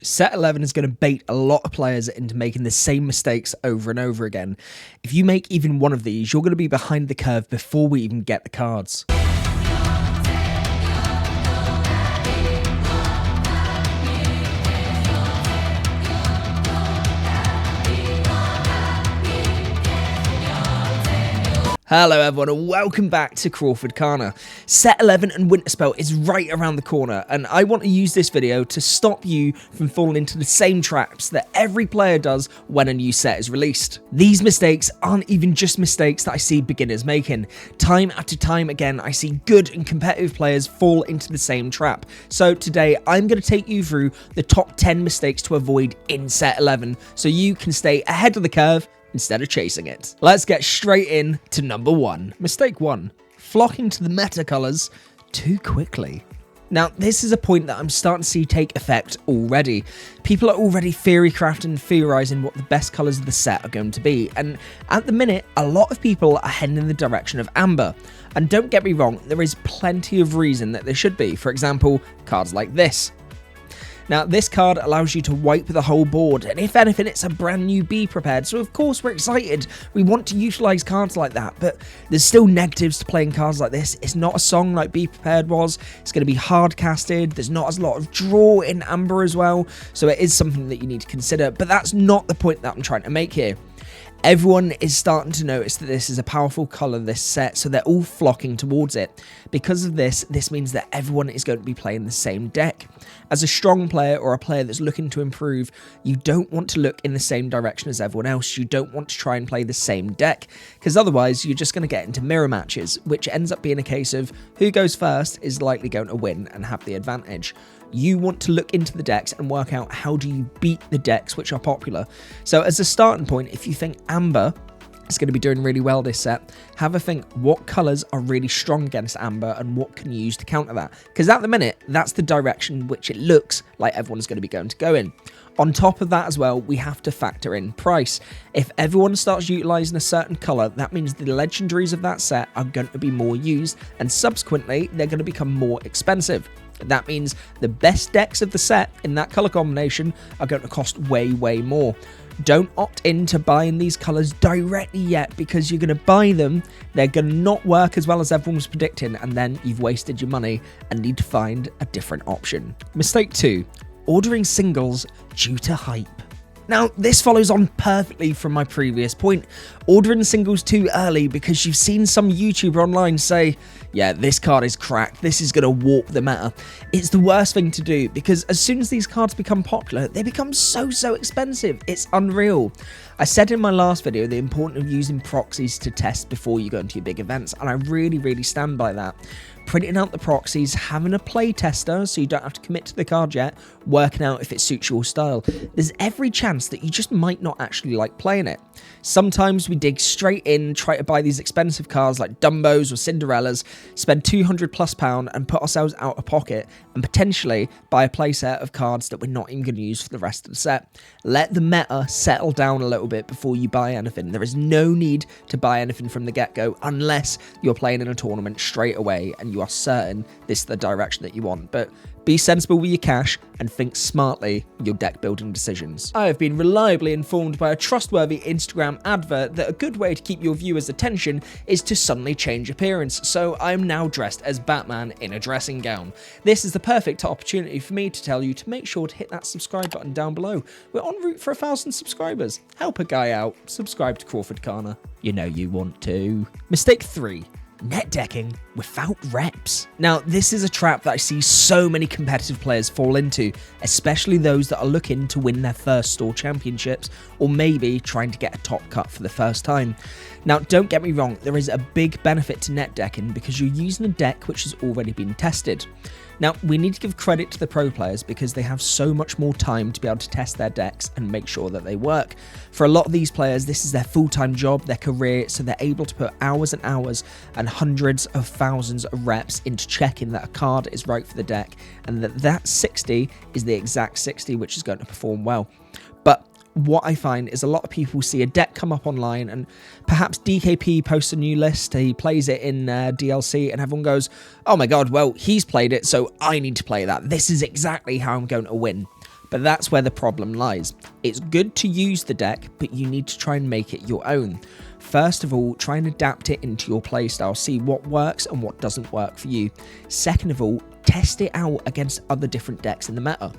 Set 11 is going to bait a lot of players into making the same mistakes over and over again. If you make even one of these, you're going to be behind the curve before we even get the cards. Hello everyone and welcome back to Lorcana. Set 11 and Winterspell is right around the corner, and I want to use this video to stop you from falling into the same traps that every player does when a new set is released. These mistakes aren't even just mistakes that I see beginners making. Time after time again, I see good and competitive players fall into the same trap. So today I'm going to take you through the top 10 mistakes to avoid in Set 11 so you can stay ahead of the curve instead of chasing it. Let's get straight in to number 1. Mistake 1. Flocking to the meta colours too quickly. Now, this is a point that I'm starting to see take effect already. People are already theory crafting and theorising what the best colours of the set are going to be, and at the minute, a lot of people are heading in the direction of amber. And don't get me wrong, there is plenty of reason that there should be. For example, cards like this. Now, this card allows you to wipe the whole board, and if anything, it's a brand new Be Prepared, so of course we're excited. We want to utilise cards like that, but there's still negatives to playing cards like this. It's not a song like Be Prepared was. It's going to be hard casted. There's not as a lot of draw in Amber as well, so it is something that you need to consider, but that's not the point that I'm trying to make here. Everyone is starting to notice that this is a powerful colour, this set, so they're all flocking towards it. Because of this means that everyone is going to be playing the same deck. As a strong player or a player that's looking to improve, you don't want to look in the same direction as everyone else. You don't want to try and play the same deck, because otherwise you're just going to get into mirror matches, which ends up being a case of who goes first is likely going to win and have the advantage. You want to look into the decks and work out how do you beat the decks which are popular. So as a starting point, if you think Amber is going to be doing really well this set, have a think what colours are really strong against Amber and what can you use to counter that. Because at the minute, that's the direction which it looks like everyone's going to go in. On top of that as well, we have to factor in price. If everyone starts utilising a certain colour, that means the legendaries of that set are going to be more used, and subsequently, they're going to become more expensive. That means the best decks of the set in that colour combination are going to cost way, way more. Don't opt into buying these colours directly yet, because you're going to buy them, they're going to not work as well as everyone was predicting, and then you've wasted your money and need to find a different option. Mistake 2. Ordering singles due to hype. Now, this follows on perfectly from my previous point. Ordering singles too early because you've seen some YouTuber online say, yeah, this card is cracked, this is going to warp the meta. It's the worst thing to do, because as soon as these cards become popular, they become so expensive. It's unreal. I said in my last video the importance of using proxies to test before you go into your big events, and I really stand by that. Printing out the proxies, having a play tester so you don't have to commit to the card yet, working out if it suits your style. There's every chance that you just might not actually like playing it. Sometimes we dig straight in, try to buy these expensive cards like Dumbos or Cinderellas, spend £200+ and put ourselves out of pocket and potentially buy a playset of cards that we're not even going to use for the rest of the set. Let the meta settle down a little bit before you buy anything. There is no need to buy anything from the get-go unless you're playing in a tournament straight away and you are certain this is the direction that you want. But be sensible with your cash and think smartly in your deck building decisions. I have been reliably informed by a trustworthy Instagram advert that a good way to keep your viewers' attention is to suddenly change appearance, so I am now dressed as Batman in a dressing gown. This is the perfect opportunity for me to tell you to make sure to hit that subscribe button down below. We're en route for 1,000 subscribers. Help a guy out. Subscribe to Lorcana. You know you want to. Mistake 3. Net decking without reps. Now, this is a trap that I see so many competitive players fall into, especially those that are looking to win their first store championships or maybe trying to get a top cut for the first time. Now, don't get me wrong, there is a big benefit to net decking because you're using a deck which has already been tested. Now, we need to give credit to the pro players because they have so much more time to be able to test their decks and make sure that they work. For a lot of these players, this is their full-time job, their career, so they're able to put hours and hours and hundreds of thousands of reps into checking that a card is right for the deck and that 60 is the exact 60 which is going to perform well. But what I find is a lot of people see a deck come up online and perhaps DKP posts a new list, he plays it in DLC and everyone goes, oh my god, well, he's played it, so I need to play that. This is exactly how I'm going to win. but that's where the problem lies. It's good to use the deck, but you need to try and make it your own. First of all, try and adapt it into your playstyle, see what works and what doesn't work for you. Second of all, test it out against other different decks in the meta.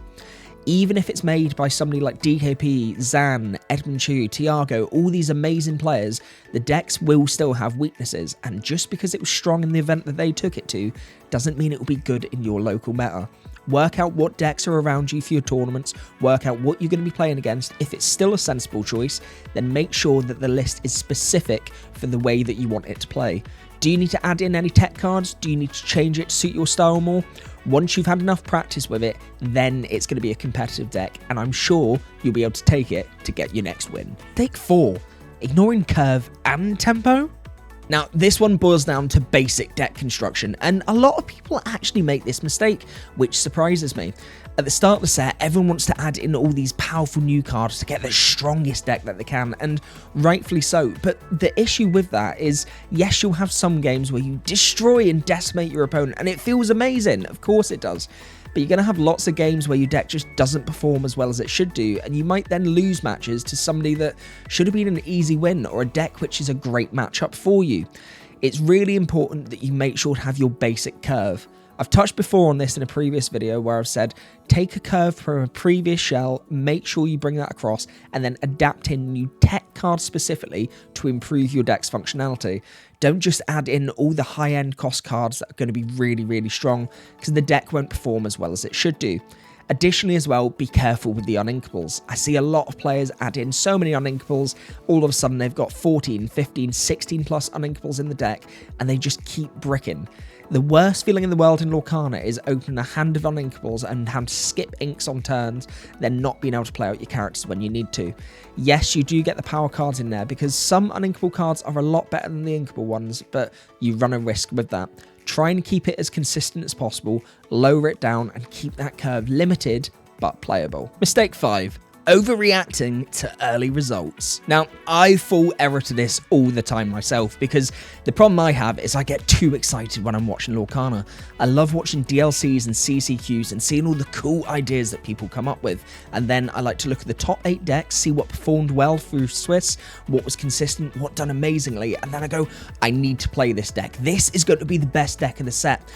Even if it's made by somebody like DKP, Zan, Edmund Chu, Tiago, all these amazing players, the decks will still have weaknesses, and just because it was strong in the event that they took it to, doesn't mean it will be good in your local meta. Work out what decks are around you for your tournaments, work out what you're going to be playing against. If it's still a sensible choice, then make sure that the list is specific for the way that you want it to play. Do you need to add in any tech cards? Do you need to change it to suit your style more? Once you've had enough practice with it, then it's going to be a competitive deck, and I'm sure you'll be able to take it to get your next win. Take 4. Ignoring curve and tempo? Now, this one boils down to basic deck construction, and a lot of people actually make this mistake, which surprises me. At the start of the set, everyone wants to add in all these powerful new cards to get the strongest deck that they can, and rightfully so, but the issue with that is, yes, you'll have some games where you destroy and decimate your opponent, and it feels amazing, of course it does. But you're going to have lots of games where your deck just doesn't perform as well as it should do, and you might then lose matches to somebody that should have been an easy win, or a deck which is a great matchup for you. It's really important that you make sure to have your basic curve. I've touched before on this in a previous video where I've said, take a curve from a previous shell, make sure you bring that across, and then adapt in new tech cards specifically to improve your deck's functionality. Don't just add in all the high-end cost cards that are going to be really, really strong, because the deck won't perform as well as it should do. Additionally as well, be careful with the uninkables. I see a lot of players add in so many uninkables, all of a sudden they've got 14, 15, 16 plus uninkables in the deck, and they just keep bricking. The worst feeling in the world in Lorcana is opening a hand of uninkables and having to skip inks on turns, then not being able to play out your characters when you need to. Yes, you do get the power cards in there, because some uninkable cards are a lot better than the inkable ones, but you run a risk with that. Try and keep it as consistent as possible, lower it down, and keep that curve limited but playable. Mistake 5. Overreacting to early results. Now, I fall error to this all the time myself, because the problem I have is I get too excited when I'm watching Lorcana. I love watching DLCs and CCQs and seeing all the cool ideas that people come up with, and then I like to look at the top 8 decks, see what performed well through Swiss, what was consistent, what done amazingly, and then I go, I need to play this deck. This is going to be the best deck in the set.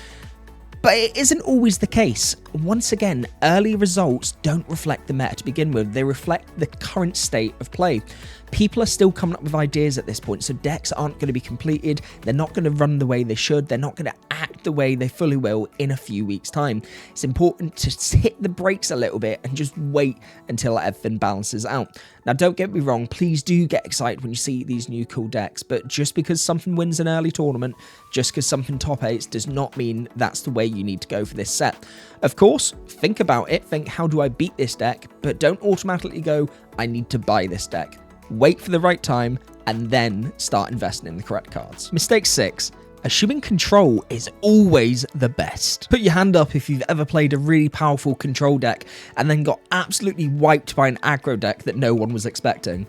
But it isn't always the case. Once again, early results don't reflect the meta to begin with, they reflect the current state of play. People are still coming up with ideas at this point, so decks aren't going to be completed, they're not going to run the way they should, they're not going to act the way they fully will in a few weeks' time. It's important to hit the brakes a little bit and just wait until everything balances out. Now, don't get me wrong, please do get excited when you see these new cool decks, but just because something wins an early tournament, just because something top 8s, does not mean that's the way you need to go for this set. Of course, think about it, think, how do I beat this deck? But don't automatically go, I need to buy this deck. Wait for the right time, and then start investing in the correct cards. Mistake 6. Assuming control is always the best. Put your hand up if you've ever played a really powerful control deck and then got absolutely wiped by an aggro deck that no one was expecting.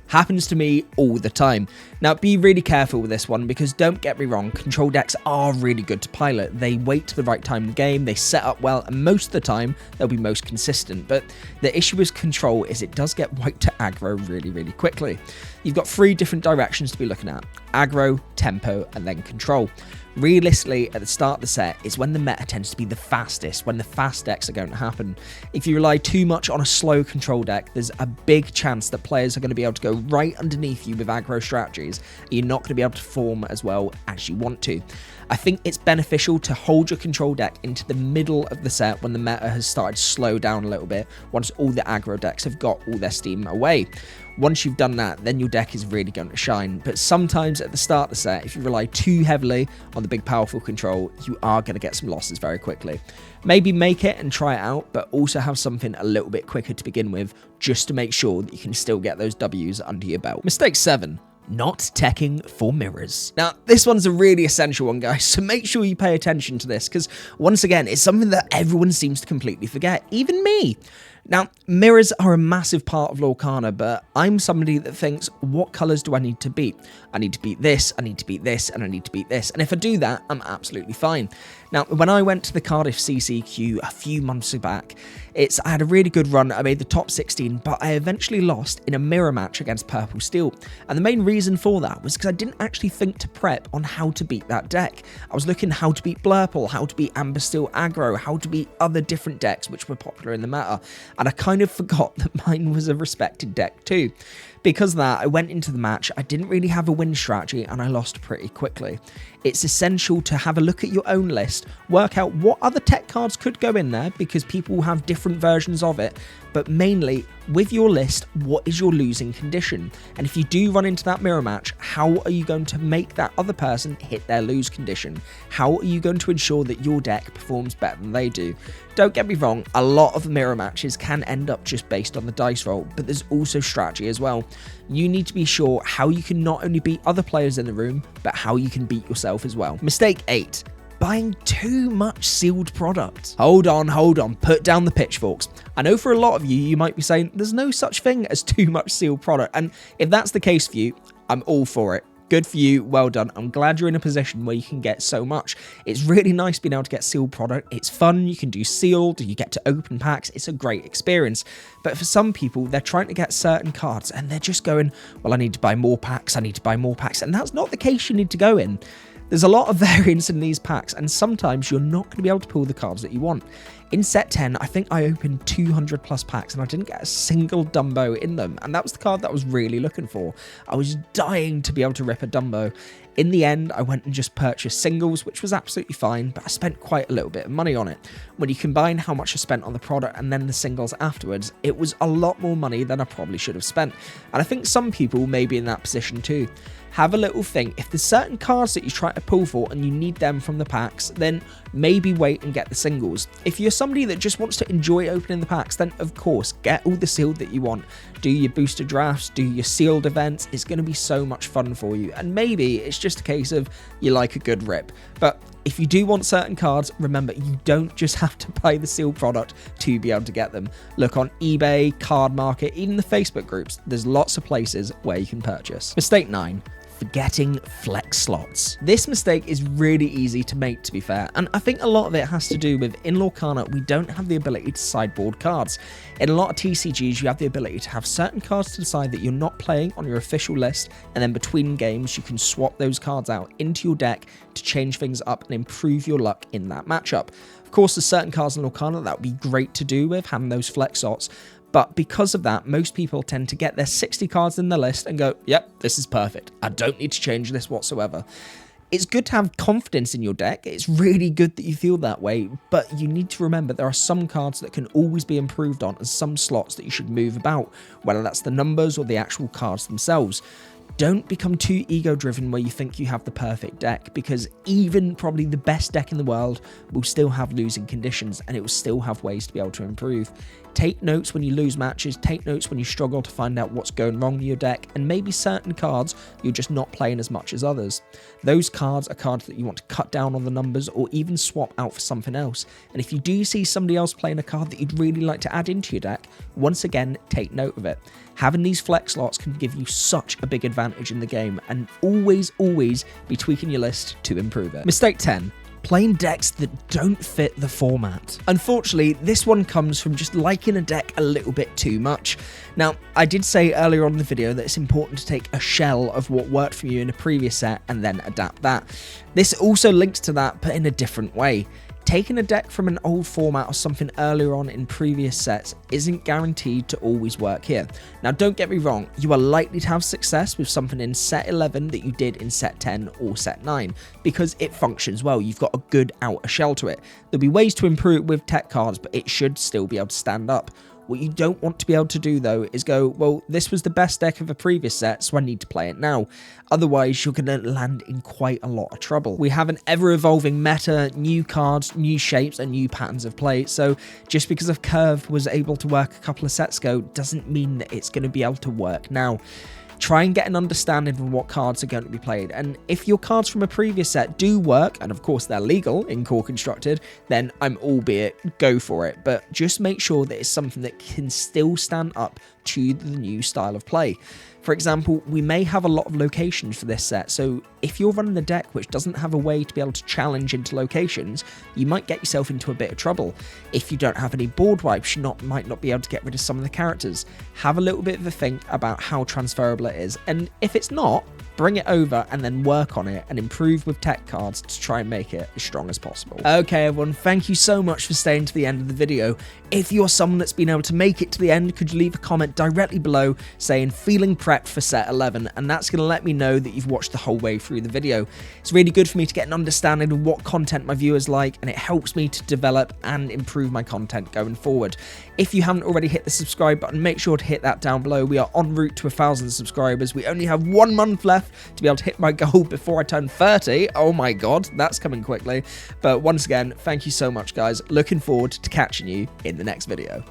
Happens to me all the time. Now, be really careful with this one, because don't get me wrong, control decks are really good to pilot. They wait to the right time in the game, they set up well, and most of the time they'll be most consistent. But the issue with control is it does get wiped to aggro really, really quickly. You've got 3 different directions to be looking at: aggro, tempo, and then control. Realistically, at the start of the set is when the meta tends to be the fastest, when the fast decks are going to happen. If you rely too much on a slow control deck, there's a big chance that players are going to be able to go right underneath you with aggro strategies, and you're not going to be able to perform as well as you want to. I think it's beneficial to hold your control deck into the middle of the set when the meta has started to slow down a little bit, once all the aggro decks have got all their steam away. Once you've done that, then your deck is really going to shine. But sometimes at the start of the set, if you rely too heavily on the big powerful control, you are going to get some losses very quickly. Maybe make it and try it out, but also have something a little bit quicker to begin with, just to make sure that you can still get those W's under your belt. Mistake 7. Not teching for mirrors. Now, this one's a really essential one, guys, so make sure you pay attention to this, because once again, it's something that everyone seems to completely forget, even me. Now, mirrors are a massive part of Lorcana, but I'm somebody that thinks, what colours do I need to beat? I need to beat this, I need to beat this, and I need to beat this. And if I do that, I'm absolutely fine. Now, when I went to the Cardiff CCQ a few months back, I had a really good run. I made the top 16, but I eventually lost in a mirror match against Purple Steel. And the main reason for that was because I didn't actually think to prep on how to beat that deck. I was looking how to beat Blurple, how to beat Amber Steel aggro, how to beat other different decks which were popular in the meta. And I kind of forgot that mine was a respected deck too. Because of that, I went into the match, I didn't really have a win strategy, and I lost pretty quickly. It's essential to have a look at your own list, work out what other tech cards could go in there, because people have different versions of it, but mainly, with your list, what is your losing condition? And if you do run into that mirror match, how are you going to make that other person hit their lose condition? How are you going to ensure that your deck performs better than they do? Don't get me wrong, a lot of the mirror matches can end up just based on the dice roll, but there's also strategy as well. You need to be sure how you can not only beat other players in the room, but how you can beat yourself as well. Mistake 8. Buying too much sealed product. Hold on, put down the pitchforks. I know for a lot of you, you might be saying there's no such thing as too much sealed product, and if that's the case for you, I'm all for it. Good for you, well done. I'm glad you're in a position where you can get so much. It's really nice being able to get sealed product. It's fun, you can do sealed, you get to open packs, it's a great experience. But for some people, they're trying to get certain cards and they're just going, well, I need to buy more packs, and that's not the case you need to go in. There's a lot of variance in these packs, and sometimes you're not going to be able to pull the cards that you want. In set 10, I think I opened 200 plus packs and I didn't get a single Dumbo in them, and that was the card that I was really looking for. I was dying to be able to rip a Dumbo. In the end, I went and just purchased singles, which was absolutely fine, but I spent quite a little bit of money on it. When you combine how much I spent on the product and then the singles afterwards, it was a lot more money than I probably should have spent. And I think some people may be in that position too. Have a little think. If there's certain cards that you try to pull for and you need them from the packs, then maybe wait and get the singles. If you're somebody that just wants to enjoy opening the packs, then of course, get all the sealed that you want. Do your booster drafts, do your sealed events. It's going to be so much fun for you. And maybe it's just a case of you like a good rip. But if you do want certain cards, remember, you don't just have to buy the sealed product to be able to get them. Look on eBay, Card Market, even the Facebook groups. There's lots of places where you can purchase. Mistake 9. Forgetting flex slots. This mistake is really easy to make, to be fair, and I think a lot of it has to do with, in Lorcana, we don't have the ability to sideboard cards. In a lot of TCGs, you have the ability to have certain cards to decide that you're not playing on your official list, and then between games, you can swap those cards out into your deck to change things up and improve your luck in that matchup. Of course, there's certain cards in Lorcana that would be great to do with, having those flex slots, but because of that, most people tend to get their 60 cards in the list and go, yep, this is perfect. I don't need to change this whatsoever. It's good to have confidence in your deck. It's really good that you feel that way, but you need to remember there are some cards that can always be improved on and some slots that you should move about, whether that's the numbers or the actual cards themselves. Don't become too ego-driven where you think you have the perfect deck, because even probably the best deck in the world will still have losing conditions and it will still have ways to be able to improve. Take notes when you lose matches, take notes when you struggle to find out what's going wrong with your deck, and maybe certain cards you're just not playing as much as others. Those cards are cards that you want to cut down on the numbers or even swap out for something else. And if you do see somebody else playing a card that you'd really like to add into your deck, once again, take note of it. Having these flex slots can give you such a big advantage in the game, and always be tweaking your list to improve it. Mistake 10. Playing decks that don't fit the format. Unfortunately, this one comes from just liking a deck a little bit too much. Now, I did say earlier on in the video that it's important to take a shell of what worked for you in a previous set and then adapt that. This also links to that, but in a different way. Taking a deck from an old format or something earlier on in previous sets isn't guaranteed to always work here. Now, don't get me wrong, you are likely to have success with something in set 11 that you did in set 10 or set 9, because it functions well. You've got a good outer shell to it. There'll be ways to improve it with tech cards, but it should still be able to stand up. What you don't want to be able to do, though, is go, well, this was the best deck of a previous set, so I need to play it now. Otherwise, you're going to land in quite a lot of trouble. We have an ever-evolving meta, new cards, new shapes, and new patterns of play, so just because a curve was able to work a couple of sets ago doesn't mean that it's going to be able to work now. Try and get an understanding of what cards are going to be played, and if your cards from a previous set do work, and of course they're legal in Core Constructed, then I'm albeit go for it, but just make sure that it's something that can still stand up to the new style of play. For example, we may have a lot of locations for this set, so if you're running a deck which doesn't have a way to be able to challenge into locations, you might get yourself into a bit of trouble. If you don't have any board wipes, you might not be able to get rid of some of the characters. Have a little bit of a think about how transferable it is, and if it's not, bring it over and then work on it and improve with tech cards to try and make it as strong as possible. Okay everyone, thank you so much for staying to the end of the video. If you're someone that's been able to make it to the end, could you leave a comment directly below saying feeling prepped for set 11, and that's going to let me know that you've watched the whole way through the video. It's really good for me to get an understanding of what content my viewers like, and it helps me to develop and improve my content going forward. If you haven't already hit the subscribe button, make sure to hit that down below. We are en route to 1,000 subscribers. We only have 1 month left to be able to hit my goal before I turn 30. Oh my god, that's coming quickly. But once again, thank you so much guys. Looking forward to catching you in the next video.